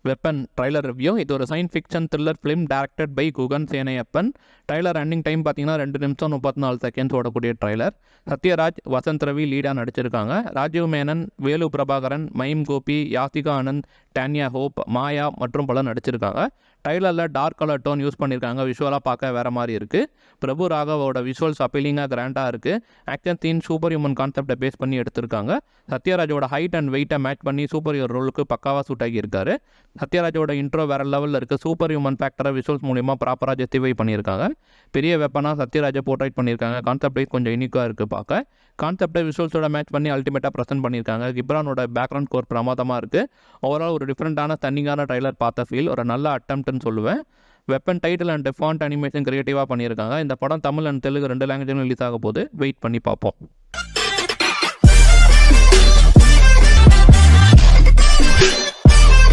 Weapon trailer review. இது ஒரு science fiction thriller film directed by Guhan Senaiyappan. Trailer running time பார்த்தீங்கன்னா 2 நிமிஷம் 34 செகண்ட்ஸ் ஓடக்கூடிய ட்ரைலர். சத்யராஜ், வசந்த் ரவி லீடாக நடிச்சிருக்காங்க. ராஜீவ் மேனன், வேலு பிரபாகரன், மைம் கோபி, யாசிகா ஆனந்த், டானியா ஹோப், மாயா மற்றும் பலர் நடிச்சிருக்காங்க. ட்ரைலரில் டார்க் கலர் டோன் யூஸ் பண்ணியிருக்காங்க. விஷுவலாக பார்க்க வேறு மாதிரி இருக்குது. பிரபு ராகவோட விஷுவல்ஸ் அப்பீலிங்காக கிராண்டாக இருக்குது. ஆக்ஷன் சீன் சூப்பர் ஹியூமன் கான்செப்டை பேஸ் பண்ணி எடுத்திருக்காங்க. சத்யராஜோட ஹைட் அண்ட் வெயிட்டை மேட்ச் பண்ணி சூப்பர் ஹீரோ ரோலுக்கு பக்காவாக சூட் ஆகியிருக்காரு. சத்யராஜோட இன்ட்ரோ வேறு லெவலில் இருக்குது. சூப்பர் ஹியூமன் ஃபேக்டரை விஷுவல்ஸ் மூலிமா ப்ராப்பராக ஜஸ்டிஃபை பண்ணியிருக்காங்க. பெரிய வெப்பனாக சத்யராஜை போர்ட்ரைட் பண்ணியிருக்காங்க. கான்செப்ட் கொஞ்சம் யூனிக்காக இருக்குது பார்க்க. கான்செப்டை விஷுவல்ஸோட மேட்ச் பண்ணி அல்டிமேட்டாக ப்ரெசென்ட் பண்ணியிருக்காங்க. கிப்ரானோட பேக்ரவுண்ட் ஸ்கோர் பிரமாதமாக இருக்குது. ஓவரால் ஒரு டிஃப்ரெண்ட்டான தன்னிங்கான ட்ரைலர் பார்த்த ஃபீல், ஒரு நல்ல அட்டெம்ப்ட்னு சொல்லுவேன். Weapon title and font animation கிரியேட்டிவாக பண்ணியிருக்காங்க. இந்த படம் தமிழ் அண்ட் தெலுங்கு 2 லாங்குவேஜிலும் ரிலீஸ் ஆக போது வெயிட் பண்ணி பார்ப்போம்.